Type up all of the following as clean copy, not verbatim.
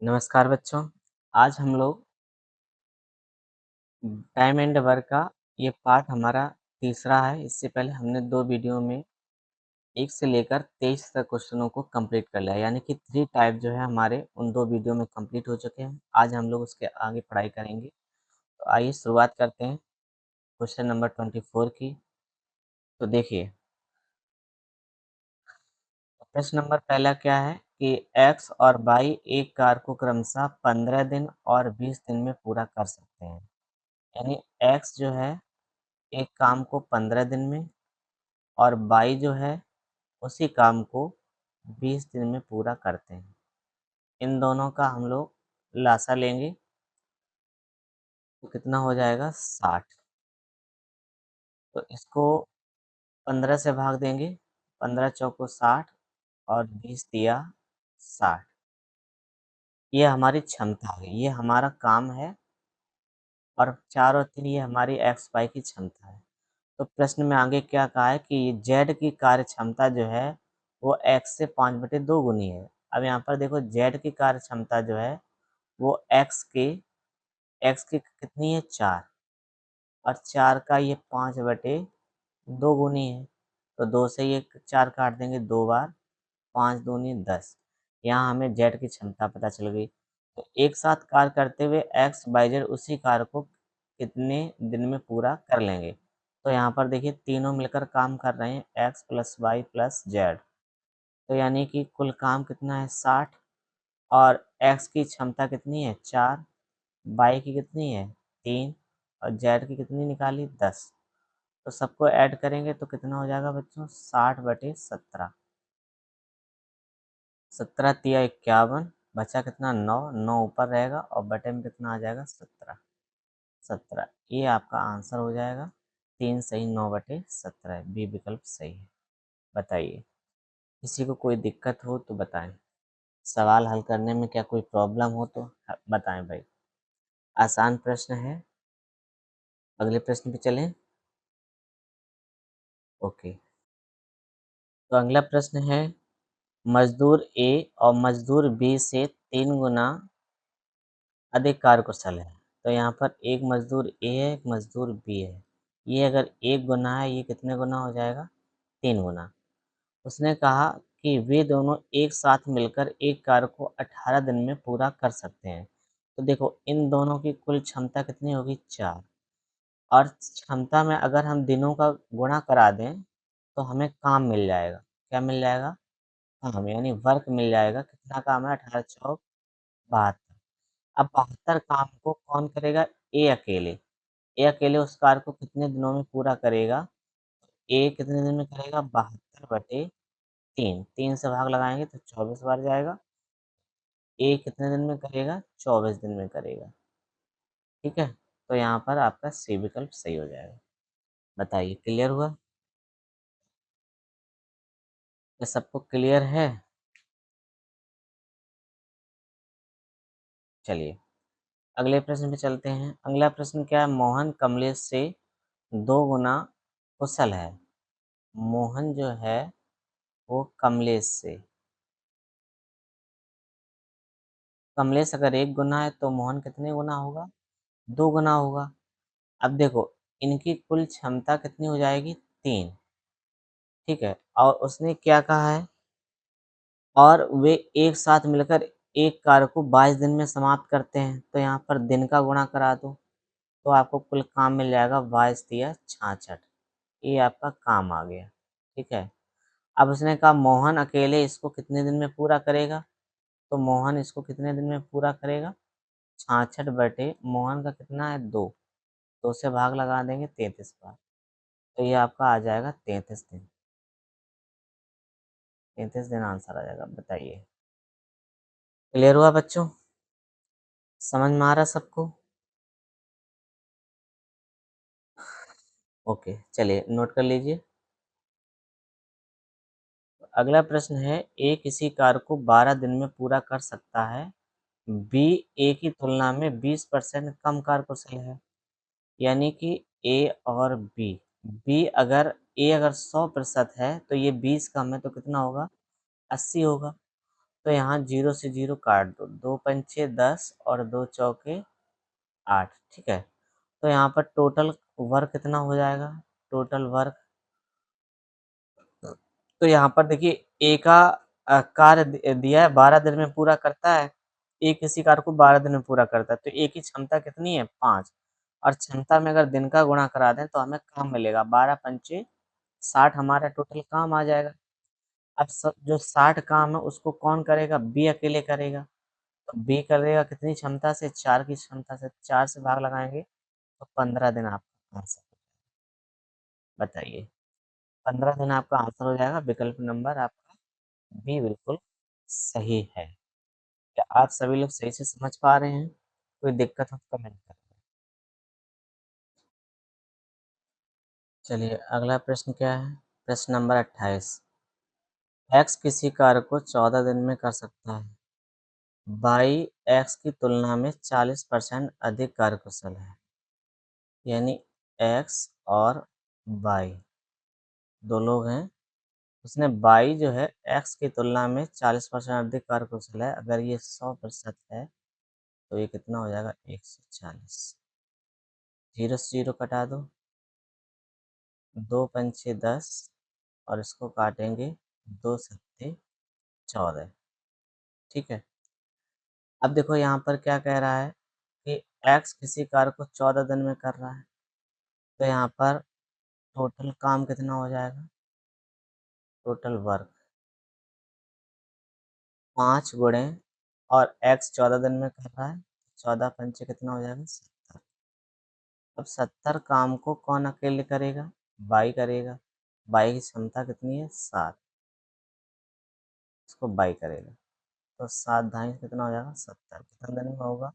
नमस्कार बच्चों, आज हम लोग टाइम एंड वर्क का ये पार्ट हमारा तीसरा है। इससे पहले हमने 2 वीडियो में 1 से लेकर 23 तक क्वेश्चनों को कंप्लीट कर लिया है, यानी कि 3 टाइप जो है हमारे उन 2 वीडियो में कंप्लीट हो चुके हैं। आज हम लोग उसके आगे पढ़ाई करेंगे। तो आइए शुरुआत करते हैं क्वेश्चन नंबर 24 की। तो देखिए, प्रश्न नंबर पहला क्या है कि एक्स और वाई एक कार्य को क्रमशः 15 दिन और 20 दिन में पूरा कर सकते हैं। यानी एक्स जो है एक काम को 15 दिन में और बाई जो है उसी काम को 20 दिन में पूरा करते हैं। इन दोनों का हम लोग लासा लेंगे तो कितना हो जाएगा 60। तो इसको 15 से भाग देंगे, 15 चौको 60 और 20 दिया 60। ये हमारी क्षमता है, ये हमारा काम है और 4 और 3 ये हमारी एक्स वाई की क्षमता है। तो प्रश्न में आगे क्या कहा है कि जेड की कार्य क्षमता जो है वो एक्स से 5/2 गुनी है। अब यहाँ पर देखो जेड की कार्य क्षमता जो है वो एक्स की कितनी है 4 और 4 का ये 5/2 गुनी है। तो 2 से ये 4 काट देंगे 2 बार, 5 दूनी 10। यहाँ हमें जेड की क्षमता पता चल गई। तो एक साथ कार्य करते हुए एक्स वाई जेड उसी कार्य को कितने दिन में पूरा कर लेंगे। तो यहाँ पर देखिए तीनों मिलकर काम कर रहे हैं, x plus y plus z. तो यानी कि कुल काम कितना है 60 और एक्स की क्षमता कितनी है 4, वाई की कितनी है 3 और जेड की कितनी निकाली 10। तो सबको ऐड करेंगे तो कितना हो जाएगा बच्चों 60/17। 17 तिया 51, बचा कितना 9, 9 ऊपर रहेगा और बटे में कितना आ जाएगा 17। 17 ये आपका आंसर हो जाएगा। 3 सही 9/17 बी विकल्प सही है। बताइए, किसी को कोई दिक्कत हो तो बताएं। सवाल हल करने में क्या कोई प्रॉब्लम हो तो बताएं भाई। आसान प्रश्न है। अगले प्रश्न पे चलें। ओके, तो अगला प्रश्न है मजदूर ए और मजदूर बी से 3 गुना अधिक कार्यकुशल है। तो यहाँ पर एक मजदूर ए है, एक मजदूर बी है। ये अगर 1 गुना है, ये कितने गुना हो जाएगा 3 गुना। उसने कहा कि वे दोनों एक साथ मिलकर एक कार्य को 18 दिन में पूरा कर सकते हैं। तो देखो इन दोनों की कुल क्षमता कितनी होगी 4 और क्षमता में अगर हम दिनों का गुणा करा दें तो हमें काम मिल जाएगा। क्या मिल जाएगा? काम यानी वर्क मिल जाएगा। कितना काम है 18 चौक 72। अब 72 काम को कौन करेगा? ए अकेले। ए अकेले उस कार्य को कितने दिनों में पूरा करेगा? ए कितने दिन में करेगा? 72/3। 3 से भाग लगाएँगे तो 24 बार जाएगा। ए कितने दिन में करेगा? 24 दिन में करेगा। ठीक है? तो यहाँ पर आपका सी विकल्प सही हो जाएगा। बताइए क्लियर हुआ? क्या सबको क्लियर है? चलिए अगले प्रश्न पे चलते हैं। अगला प्रश्न क्या है? मोहन कमलेश से 2 गुना कुशल है। मोहन जो है वो कमलेश से, कमलेश अगर 1 गुना है तो मोहन कितने गुना होगा? 2 गुना होगा। अब देखो इनकी कुल क्षमता कितनी हो जाएगी 3। ठीक है? और उसने क्या कहा है? और वे एक साथ मिलकर एक कार्य को 22 दिन में समाप्त करते हैं। तो यहाँ पर दिन का गुणा करा दो तो आपको कुल काम मिल जाएगा 22 तिया 66। ये आपका काम आ गया। ठीक है? अब उसने कहा मोहन अकेले इसको कितने दिन में पूरा करेगा? तो मोहन इसको कितने दिन में पूरा करेगा? 66 बटे मोहन का कितना है 2, 2 से भाग लगा देंगे 33 बार। तो ये आपका आ जाएगा 33 दिन। 33 दिन आंसर आ जाएगा। बताइए क्लियर हुआ बच्चों? समझ में आ रहा सबको? ओके चलिए नोट कर लीजिए। अगला प्रश्न है ए किसी कार्य को 12 दिन में पूरा कर सकता है। बी ए की तुलना में 20% कम कार्यकुशल है। यानी कि ए और बी, अगर ए अगर 100% है तो ये 20 कम है तो कितना होगा 80 होगा। तो यहाँ 0 से 0 काट दो, 2 पंचे 10 और 2 चौके 8, ठीक है। तो यहाँ पर टोटल वर्क कितना हो जाएगा, टोटल वर्क, तो यहाँ पर देखिए ए का कार्य दिया है 12 दिन में पूरा करता है, ए किसी कार्य को 12 दिन में पूरा करता है, तो ए की क्षमता कितनी है 5, और क्षमता में अगर दिन का गुणा करा दें तो हमें काम मिलेगा 12 पंचे 60, हमारा टोटल काम आ जाएगा। अब जो 60 काम है उसको कौन करेगा, बी अकेले करेगा, तो बी करेगा कितनी क्षमता से, 4 की क्षमता से, 4 से भाग लगाएंगे तो 15 दिन आपका आंसर, बताइए 15 दिन आपका आंसर हो जाएगा, विकल्प नंबर आपका बी बिल्कुल सही है। क्या आप सभी लोग सही से समझ पा रहे हैं, कोई दिक्कत हो तो कमेंट करें। चलिए अगला प्रश्न क्या है, प्रश्न नंबर 28, एक्स किसी कार्य को 14 दिन में कर सकता है, बाई एक्स की तुलना में 40% अधिक कार्यकुशल है, यानी एक्स और बाई दो लोग हैं, उसने बाई जो है एक्स की तुलना में 40% अधिक कार्यकुशल है, अगर ये 100% है तो ये कितना हो जाएगा 140, 0 से 0 कटा दो, 2 पंचे 10 और इसको काटेंगे 2 सत्ते 14, ठीक है। अब देखो यहाँ पर क्या कह रहा है कि एक्स किसी कार्य को 14 दिन में कर रहा है, तो यहाँ पर टोटल काम कितना हो जाएगा, टोटल वर्क 5 गुणे, और एक्स 14 दिन में कर रहा है, 14 पंचे कितना हो जाएगा 70, अब 70 काम को कौन अकेले करेगा, बाई करेगा, बाई की क्षमता कितनी है 7, इसको बाई करेगा, तो 7 ढाई कितना हो जाएगा 70, कितने दिन में होगा,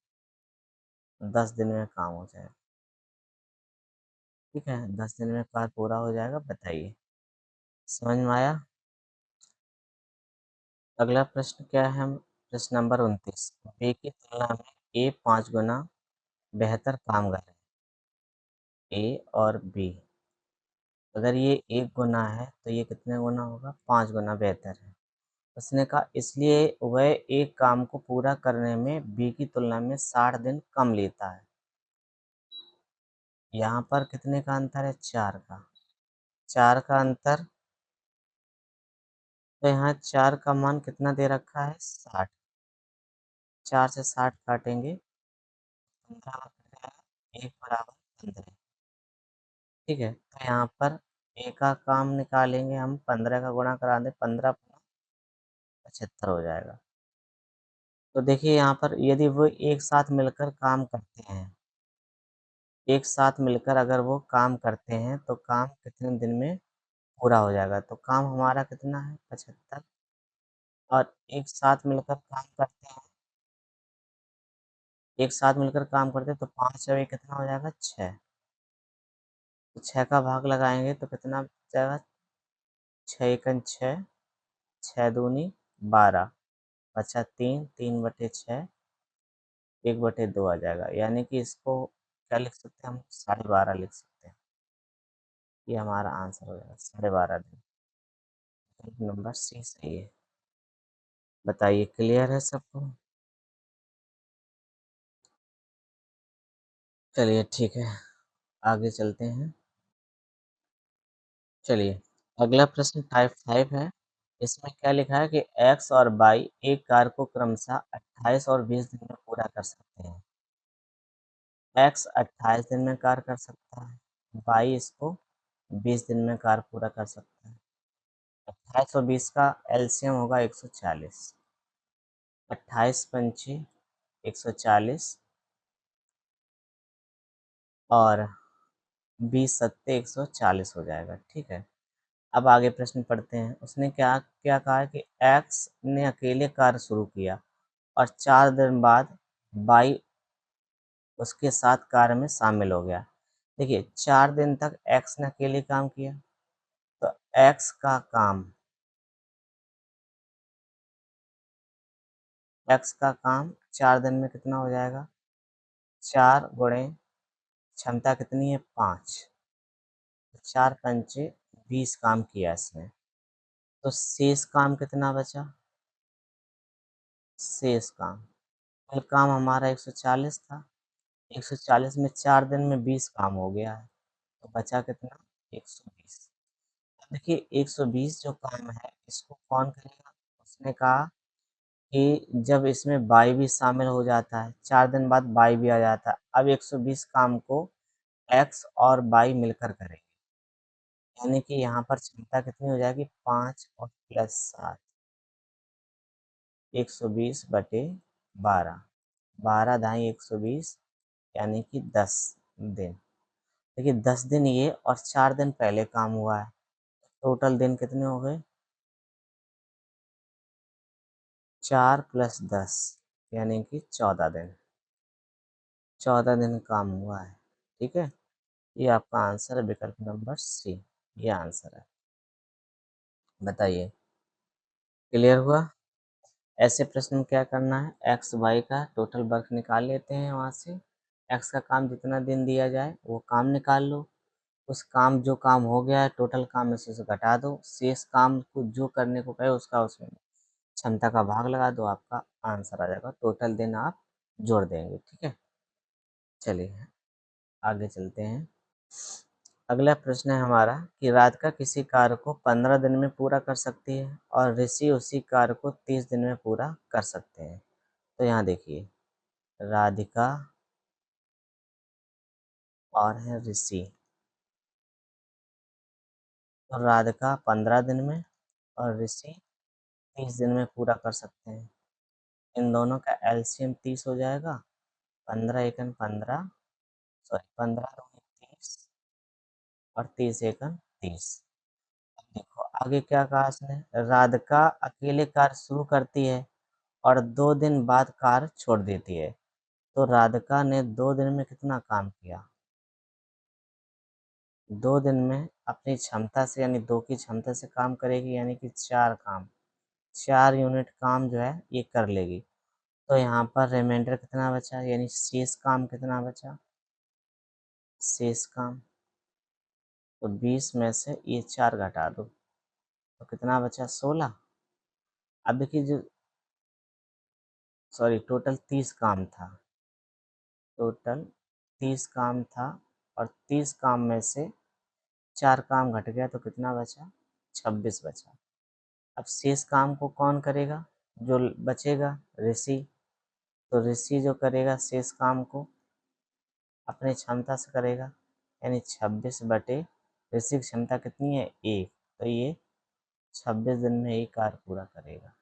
10 दिन में काम हो जाएगा, ठीक है, 10 दिन में कार्य पूरा हो जाएगा, बताइए समझ में आया। अगला प्रश्न क्या है, हम प्रश्न नंबर 29, बी की तुलना में ए 5 गुना बेहतर काम कर रहे हैं, ए और बी, अगर ये 1 गुना है तो ये कितने गुना होगा, 5 गुना बेहतर है। उसने कहा इसलिए वह एक काम को पूरा करने में बी की तुलना में 60 दिन कम लेता है, यहाँ पर कितने का अंतर है, 4 का, 4 का अंतर, तो यहाँ 4 का मान कितना दे रखा है 60, 4 से 60 काटेंगे 15, 1 बराबर 15, ठीक है। तो यहाँ पर ए का काम निकालेंगे हम, 15 का गुणा करा दें, 15 75 हो जाएगा। तो देखिए यहाँ पर यदि वो एक साथ मिलकर काम करते हैं, एक साथ मिलकर अगर वो काम करते हैं तो काम कितने दिन में पूरा हो जाएगा, तो काम हमारा कितना है 75, और एक साथ मिलकर काम करते हैं, एक साथ मिलकर काम करते हैं तो 5 और 1 कितना हो जाएगा 6, तो 6 का भाग लगाएंगे तो कितना बच जाएगा, 6 एकन 6, 6 दूनी 12, बचा 3, 3/6, 1/2 आ जाएगा, यानी कि इसको क्या लिख सकते हैं हम, 12.5 लिख सकते हैं, ये हमारा आंसर हो जाएगा 12.5 दिन, नंबर सी सही है। बताइए क्लियर है सबको, चलिए ठीक है आगे चलते हैं। चलिए अगला प्रश्न टाइप 5 है, इसमें क्या लिखा है कि एक्स और वाई एक कार्य को क्रमशः 28 और 20 दिन में पूरा कर सकते हैं, एक्स 28 दिन में कार्य कर सकता है, वाई इसको 20 दिन में कार्य पूरा कर सकता है, 28 और 20 का एलसीएम होगा 140, 28 पंचे 140 और 20 सत्ते 140 हो जाएगा, ठीक है। अब आगे प्रश्न पढ़ते हैं, उसने क्या क्या कहा है कि एक्स ने अकेले कार्य शुरू किया और 4 दिन बाद वाई उसके साथ कार्य में शामिल हो गया। देखिए 4 दिन तक एक्स ने अकेले काम किया, तो एक्स का काम 4 दिन में कितना हो जाएगा, 4 गुणे क्षमता कितनी है 5, 4 पंचे 20 काम किया इसने, तो शेष काम कितना बचा, शेष काम, कुल काम हमारा 140 था, 140 में 4 दिन में 20 काम हो गया है, तो बचा कितना? 120। देखिए 120 जो काम है इसको कौन करेगा? उसने कहा कि जब इसमें बाई भी शामिल हो जाता है, 4 दिन बाद बाई भी आ जाता है, अब 120 काम को एक्स और बाई मिलकर करेंगे। यानी कि यहाँ पर क्षमता कितनी हो जाएगी? 5 और प्लस 7, 120 बटे 12, 12 दाई 120 यानी कि 10 दिन। देखिए 10 दिन ये और 4 दिन पहले काम हुआ है, टोटल दिन कितने हो गए? 4 प्लस 10 यानी कि 14 दिन, 14 दिन काम हुआ है। ठीक है, ये आपका आंसर है विकल्प नंबर सी, ये आंसर है। बताइए, क्लियर हुआ? ऐसे प्रश्न में क्या करना है? एक्स वाई का टोटल वर्क निकाल लेते हैं वहाँ से, एक्स का काम जितना दिन दिया जाए वो काम निकाल लो, उस काम जो काम हो गया है टोटल काम में से उसे घटा दो, शेष काम को जो करने को कहे उसका उसमें क्षमता का भाग लगा दो, आपका आंसर आ जाएगा, टोटल दिन आप जोड़ देंगे। ठीक है, चलिए आगे चलते हैं। अगला प्रश्न है हमारा कि राधिका किसी कार्य को 15 दिन में पूरा कर सकती है और ऋषि उसी कार्य को 30 दिन में पूरा कर सकते हैं। तो यहाँ देखिए, राधिका और है ऋषि, तो राधिका 15 दिन में और ऋषि 30 दिन में पूरा कर सकते हैं। इन दोनों का एलसीएम 30 हो जाएगा, 15 एकन 15, सॉरी 15 दूनी 30 और 30 एकन 30। देखो आगे क्या कहा इसने, राधिका अकेले कार्य शुरू करती है और 2 दिन बाद कार्य छोड़ देती है, तो राधिका ने 2 दिन में कितना काम किया? 2 दिन में अपनी क्षमता से यानी 2 की क्षमता से काम करेगी, यानी कि 4 काम, 4 यूनिट काम जो है ये कर लेगी। तो यहाँ पर रिमाइंडर कितना बचा, यानी शेष काम कितना बचा? शेष काम, तो 20 में से ये 4 घटा दो, तो कितना बचा? 16। अब देखिए जो, सॉरी टोटल 30 काम था, टोटल 30 काम था और 30 काम में से 4 काम घट गया तो कितना बचा? 26 बचा। अब शेष काम को कौन करेगा? जो बचेगा ऋषि, तो ऋषि जो करेगा शेष काम को अपनी क्षमता से करेगा, यानी 26 बटे, ऋषि की क्षमता कितनी है? 1, तो ये 26 दिन में ये कार्य पूरा करेगा।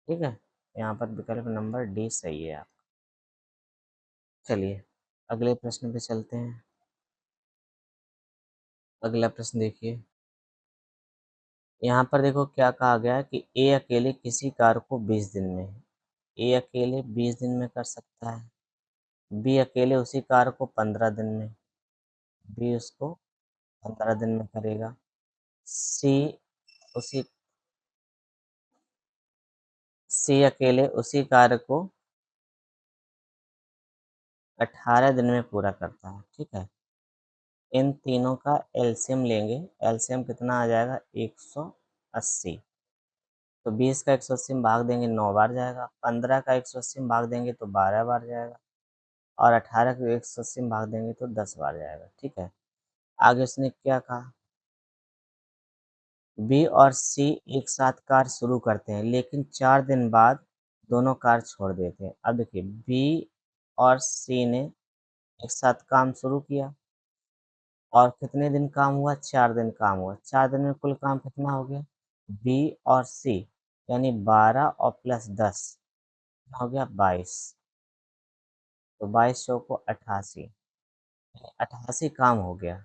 ठीक है, यहाँ पर विकल्प नंबर डी सही है आप। चलिए अगले प्रश्न पे चलते हैं। अगला प्रश्न देखिए, यहाँ पर देखो क्या कहा गया है कि ए अकेले किसी कार्य को 20 दिन में, ए अकेले 20 दिन में कर सकता है, बी अकेले उसी कार्य को 15 दिन में, बी उसको 15 दिन में करेगा, सी उसी सी अकेले उसी कार्य को 18 दिन में पूरा करता है। ठीक है, इन तीनों का एलसीएम लेंगे, एलसीएम कितना आ जाएगा? 180। तो 20 का 180 में भाग देंगे 9 बार जाएगा, 15 का 180 में भाग देंगे तो 12 बार जाएगा और 18 का 180 में भाग देंगे तो 10 बार जाएगा। ठीक है, आगे उसने क्या कहा, बी और सी एक साथ कार्य शुरू करते हैं लेकिन 4 दिन बाद दोनों कार्य छोड़ देते हैं। अब देखिए बी और सी ने एक साथ काम शुरू किया और कितने दिन काम हुआ? 4 दिन काम हुआ, 4 दिन में कुल काम कितना हो गया? बी और सी यानी 12 और प्लस 10 हो गया 22, तो 22 चौको 88, 88 काम हो गया,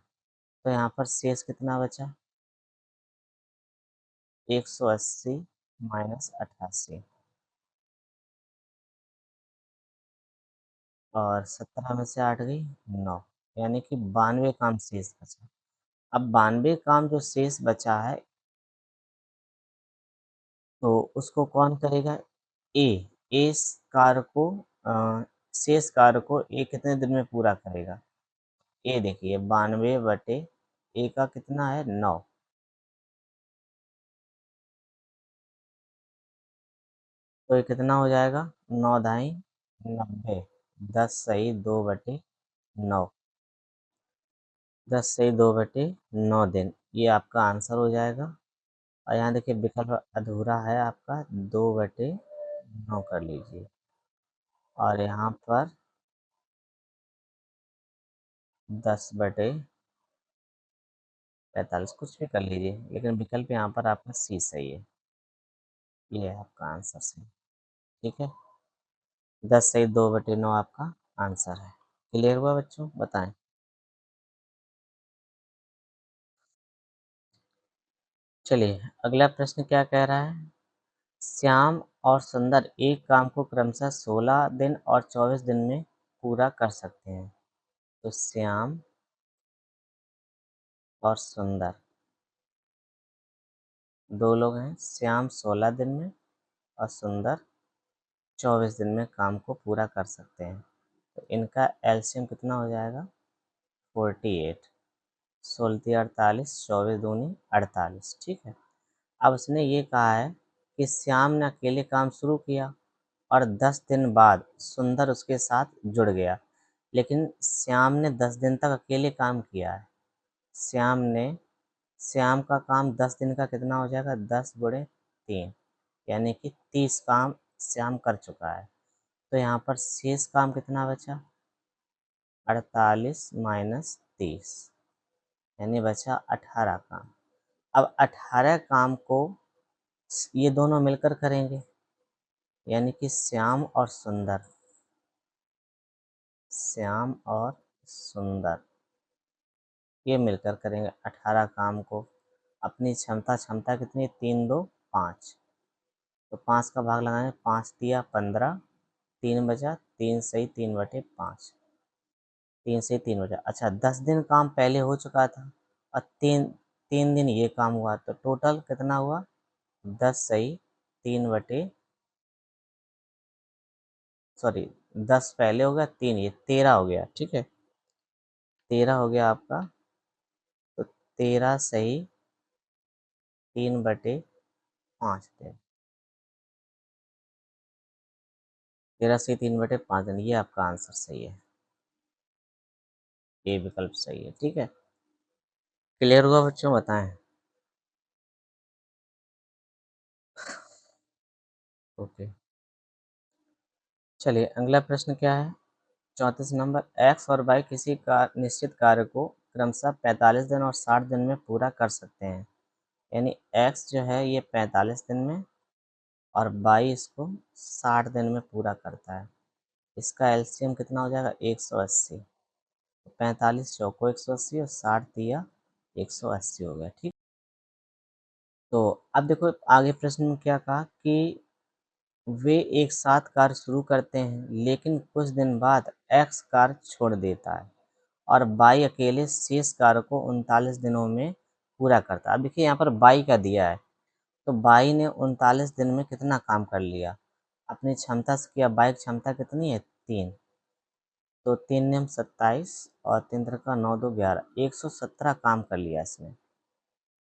तो यहाँ पर शेष कितना बचा? 180 माइनस 88 और 17 में से 8 गई 9, यानी कि 92 काम शेष बचा। अब 92 काम जो शेष बचा है तो उसको कौन करेगा? ए, ए इस कार्य को शेष कार्य को ए कितने दिन में पूरा करेगा? ए देखिए 92 बटे ए का कितना है? 9, तो ये कितना हो जाएगा? 9 ढाई 90, 10 सही 2/9, 10 सही 2/9 दिन, ये आपका आंसर हो जाएगा। और यहाँ देखिए विकल्प अधूरा है आपका, 2/9 कर लीजिए। और यहाँ पर 10/45, कुछ भी कर लीजिए, लेकिन विकल्प यहाँ पर आपका सी सही है। ये है आपका आंसर सही। ठीक है, 10 सही 2/9 आपका आंसर है। क्लियर हुआ बच्चों? बताएं। चलिए अगला प्रश्न क्या कह रहा है। श्याम और सुंदर एक काम को क्रमशः 16 दिन और 24 दिन में पूरा कर सकते हैं। तो श्याम और सुंदर दो लोग हैं। श्याम 16 दिन में और सुंदर 24 दिन में काम को पूरा कर सकते हैं। तो इनका एलसीएम कितना हो जाएगा? 48, 16 48, 24 दूनी 48। ठीक है, अब उसने ये कहा है कि श्याम ने अकेले काम शुरू किया और 10 दिन बाद सुंदर उसके साथ जुड़ गया, लेकिन श्याम ने 10 दिन तक अकेले काम किया है। श्याम ने श्याम का काम 10 दिन का कितना हो जाएगा? 10 × 3, यानी कि 30 काम श्याम कर चुका है। तो यहाँ पर शेष काम कितना बचा? 48 माइनस 30, यानी बचा 18 काम। अब 18 काम को ये दोनों मिलकर करेंगे, यानी कि श्याम और सुंदर ये मिलकर करेंगे 18 काम को। अपनी क्षमता क्षमता कितनी? 3 2 5, तो 5 का भाग लगाएंगे, 5 दिया 15, 3 बचा, 3 सही 3/5, 3 से 3 बचा। अच्छा, 10 दिन काम पहले हो चुका था और 3 दिन ये काम हुआ, तो टोटल कितना हुआ? 10 सही 3 सॉरी 10 पहले हो गया, 3 ये 13 हो गया। ठीक है, 13 हो गया आपका। तो 13 सही 3/5 दिन, 13 सही 3/5 दिन, ये आपका आंसर सही है। ये विकल्प सही है। ठीक है, क्लियर हुआ बच्चों? बताएं। ओके, चलिए अगला प्रश्न क्या है। 34 नंबर, एक्स और वाई किसी निश्चित कार्य को क्रमशः 45 दिन और 60 दिन में पूरा कर सकते हैं। यानी एक्स जो है ये 45 दिन में और वाई इसको 60 दिन में पूरा करता है। इसका एलसीएम कितना हो जाएगा? 180। 45 चौको 180 और 60 दिया 180 हो गया। ठीक, तो अब देखो आगे प्रश्न में क्या कहा कि वे एक साथ कार्य शुरू करते हैं, लेकिन कुछ दिन बाद एक्स कार्य छोड़ देता है और बाई अकेले शेष कार्य को 39 दिनों में पूरा करता है। अब देखिए यहाँ पर बाई का दिया है, तो बाई ने 39 दिन में कितना काम कर लिया? अपनी क्षमता से किया। बाई की क्षमता कितनी है? 3, तो 3 × 9 = 27 और 3 × 9 = 11, 117 काम कर लिया इसने।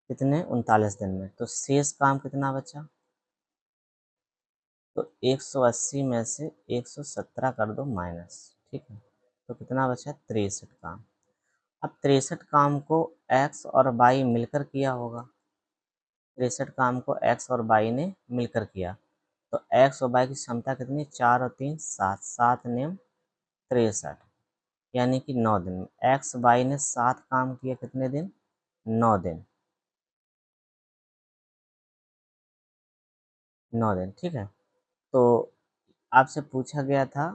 कितने? 39 दिन में। तो शेष काम कितना बचा? तो 180 में से 117 कर दो माइनस। ठीक है, तो कितना बचा? 63 काम। अब 63 काम को एक्स और वाई मिलकर किया होगा। 63 काम को एक्स और वाई ने मिलकर किया, तो एक्स और वाई की क्षमता कितनी? 4 और 3 7, 7 नियम 63, यानी कि 9 दिन में। एक्स वाई ने 7 काम किए, कितने दिन? 9 दिन, 9 दिन। ठीक है, तो आपसे पूछा गया था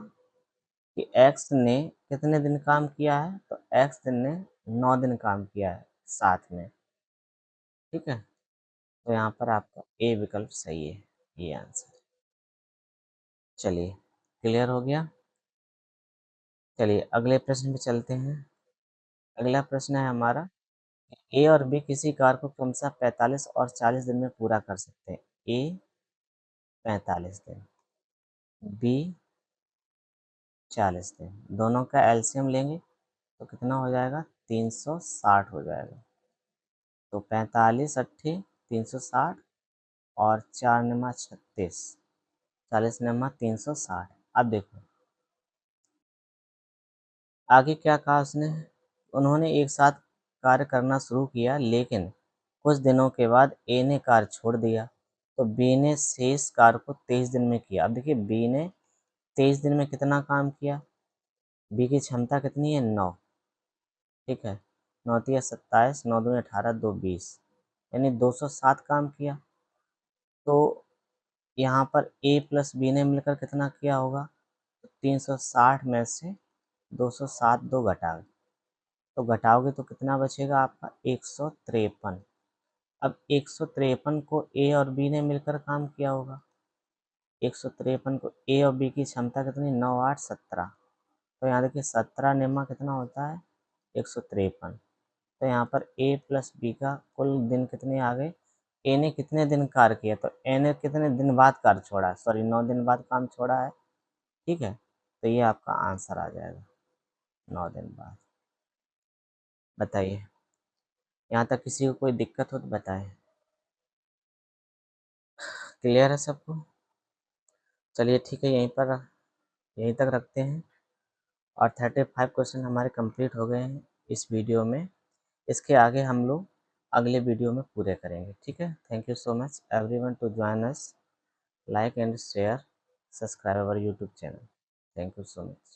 कि एक्स ने कितने दिन काम किया है, तो एक्स दिन ने 9 दिन काम किया है साथ में। ठीक है, तो यहाँ पर आपका ए विकल्प सही है, ये आंसर। चलिए क्लियर हो गया। चलिए अगले प्रश्न पे चलते हैं। अगला प्रश्न है हमारा, ए और बी किसी कार्य को क्रमशः 45 और 40 दिन में पूरा कर सकते हैं। ए 45 दिन, बी 40 दिन, दोनों का एलसीएम लेंगे तो कितना हो जाएगा? 360 हो जाएगा। तो 45 × 8 = 360 और 4 × 9 = 36, 40 नम्मा 360। अब देखो आगे क्या कहा उसने, उन्होंने एक साथ कार्य करना शुरू किया, लेकिन कुछ दिनों के बाद ए ने कार्य छोड़ दिया, तो बी ने शेष कार्य को 23 दिन में किया। अब देखिए बी ने 23 दिन में कितना काम किया, बी की क्षमता कितनी है 9, ठीक है, 9 तिया 27, 9 दूनी 18, 2 20, यानी 207 काम किया। तो यहाँ पर ए प्लस बी ने मिलकर कितना किया होगा, तो 360 में से 207 दो घटाओ, तो घटाओगे तो कितना बचेगा आपका 153। अब 153 को ए और बी ने मिलकर काम किया होगा, 153 को ए और बी की क्षमता कितनी 9 8 17, तो यहाँ देखिए 17 निम्मा कितना होता है 153। तो यहाँ पर ए प्लस बी का कुल दिन कितने आ गए, ए ने कितने दिन कार्य किया, तो ए ने कितने दिन बाद कार्य छोड़ा है, सॉरी 9 दिन बाद काम छोड़ा है, ठीक है, तो ये आपका आंसर आ जाएगा 9 दिन बाद। बताइए, यहाँ तक किसी को कोई दिक्कत हो तो बताएं। क्लियर है सबको? चलिए ठीक है, यहीं तक रखते हैं। और 35 क्वेश्चन हमारे कंप्लीट हो गए हैं इस वीडियो में। इसके आगे हम लोग अगले वीडियो में पूरे करेंगे, ठीक है। Thank you so much everyone to join us, like and share, subscribe our YouTube channel. Thank you so much.